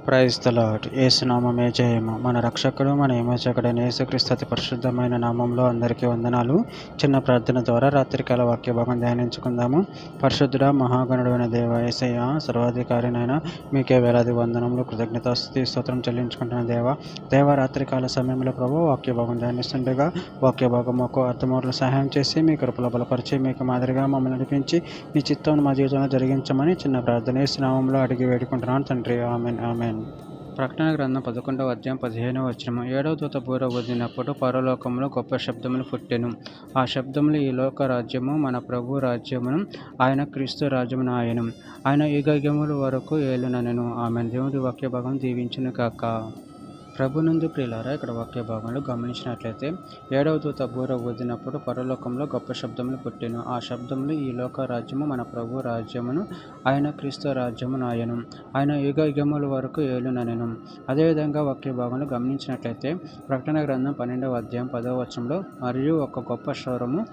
Praise the lord. యేసునామమే జయము. మన రక్షకుడు మన విమోచకుడైన యేసుక్రీస్తు అతి పరిశుద్ధమైన నామంలో అందరికీ వందనాలు. చిన్న ప్రార్థన ద్వారా రాత్రికాల వాక్య భాగం ధ్యానించుకుందాము. పరిశుద్ధుడా మహాగణుడైన దేవ యేసయ్య, సర్వాధికారినైన మీకే వేలాది వందనములు, కృతజ్ఞతాస్తుతి స్తోత్రం చెల్లించుకుంటున్న దేవ రాత్రికాల సమయంలో ప్రభు వాక్య భాగం ధ్యానిస్తుండగా వాక్య భాగం మాకు అర్థమూర్లు సహాయం చేసి మీ కృపలో బలపరిచి మీకు మాదిరిగా మమ్మల్ని నడిపించి మీ చిత్తం మా జీవితంలో జరిగించమని చిన్న ప్రార్థన యేసునామంలో అడిగి వేడుకుంటున్నాను తండ్రి. Amen amen. ప్రకటన గ్రంథం 11వ అధ్యాయం 15వ వచనము. 7వ దూత బూర ఊదినప్పుడు పరలోకములో గొప్ప శబ్దములు పుట్టెను. ఆ శబ్దములు ఈ లోక రాజ్యము మన ప్రభు రాజ్యమును, ఆయన క్రీస్తు రాజ్యమును ఆయను. ఆయన యుగయుగముల వరకు ఏలుననెను. ఆమెన్. దేవుడి వాక్య భాగం దీవించును కాక. ప్రభునందు ప్రియులారా, ఇక్కడ వాక్య భాగంలో గమనించినట్లయితే 7వ దూత బూర ఊదినప్పుడు పరలోకంలో గొప్ప శబ్దములు పుట్టెను. ఆ శబ్దములు ఈ లోక రాజ్యము మన ప్రభు రాజ్యమును, ఆయన క్రీస్తు రాజ్యమును ఆయను. ఆయన యుగయుగముల వరకు ఏలుననెను. అదేవిధంగా వాక్య భాగంలో గమనించినట్లయితే ప్రకటన గ్రంథం 12వ అధ్యాయం 10వ వచనంలో, మరియు ఒక గొప్ప స్వరము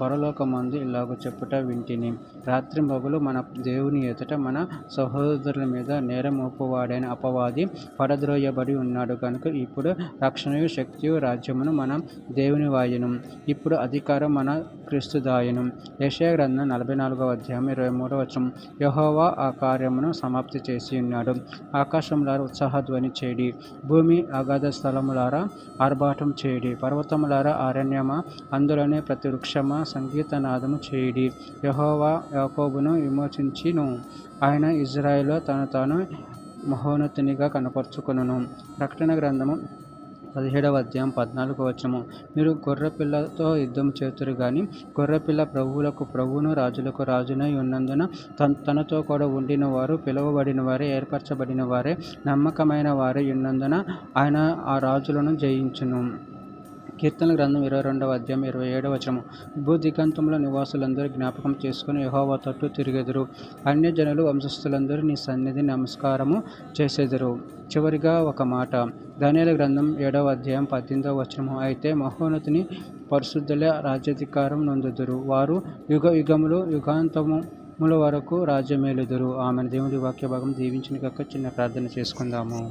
పరలోకమందు ఇలాగ చెప్పుట వింటిని, రాత్రింబగలు మన దేవుని ఎదుట మన సహోదరుల మీద నేరం మోపువాడైన అపవాది పడద్రోయబడి ఉన్నాడు కనుక ఇప్పుడు రక్షణయు శక్తియు రాజ్యమును మన దేవుని వాయును, ఇప్పుడు అధికారం మన క్రీస్తుదాయను. యెషయా గ్రంథం 44వ అధ్యాయం 23వ వచనం. యెహోవా ఆ కార్యమును సమాప్తి చేసి ఉన్నాడు. ఆకాశములారా ఉత్సాహధ్వని చేడి, భూమి అగాధ స్థలములారా ఆర్భాటం చేడి, పర్వతములారా అరణ్యమా, అందులోనే ప్రతి వృక్షమా సంగీతనాదము చేడి. యెహోవా యాకోబును విమోచించును, ఆయన ఇజ్రాయేలులో తను తాను మహోన్నతునిగా కనపరుచుకొనును. ప్రకటన గ్రంథము 17వ అధ్యాయం 14వ వచనము. మీరు గొర్రెపిల్లతో యుద్ధం చేతురు గాని గొర్రెపిల్ల ప్రభువులకు ప్రభువును రాజులకు రాజునై ఉన్నందున తనతో కూడా ఉండిన వారు, పిలువబడిన వారే, ఏర్పరచబడిన వారే, నమ్మకమైన వారే ఉన్నందున ఆయన ఆ రాజులను జయించును. కీర్తన గ్రంథం 22వ అధ్యాయం 27వ వచనము. భూదిగంతంలో నివాసులందరూ జ్ఞాపకం చేసుకుని యెహోవా తట్టు తిరిగెదరు. అన్యజనులు వంశస్థులందరూ నీ సన్నిధి నమస్కారము చేసెదరు. చివరిగా ఒక మాట, దానియేలు గ్రంథం 7వ అధ్యాయం 18వ వచనము. అయితే మహోన్నతుని పరిశుద్ధులే రాజ్యాధికారం నొందుదురు, వారు యుగ యుగములు యుగాంతముల వరకు రాజ్యమేలుదురు. ఆమె. దేవుడి వాక్య భాగం దీవించిన కాక చిన్న ప్రార్థన చేసుకుందాము.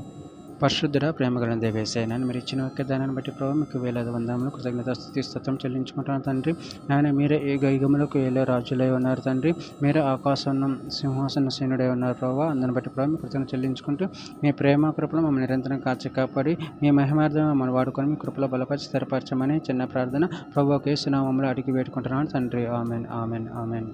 పరిశుద్ధుడ ప్రేమగల దేవేశయ్య, మీరు ఇచ్చిన ఒక్క దానాన్ని బట్టి ప్రభు మీకు వేలాది వందనములు, కృతజ్ఞతాస్తుతి స్తోత్రం చెల్లించుకుంటాను తండ్రి. ఆయన మీరే యుగములకు ఏలే రాజులై ఉన్నారు తండ్రి. మీరే ఆకాశం సింహాసనసేనుడై ఉన్నారు ప్రభు. అందుని బట్టి ప్రభు మీ కృతజ్ఞత చెల్లించుకుంటూ మీ ప్రేమ కృపను మమ్మల్ని నిరంతరం కాచి కాపాడి మీ మహిమార్థం మమ్మల్ని వాడుకొని మీ కృపలో బలపరిచి స్థిరపరచమని చిన్న ప్రార్థన ప్రభు యేసు నామములో అడిగి వేడుకుంటున్నాను తండ్రి. Amen amen amen.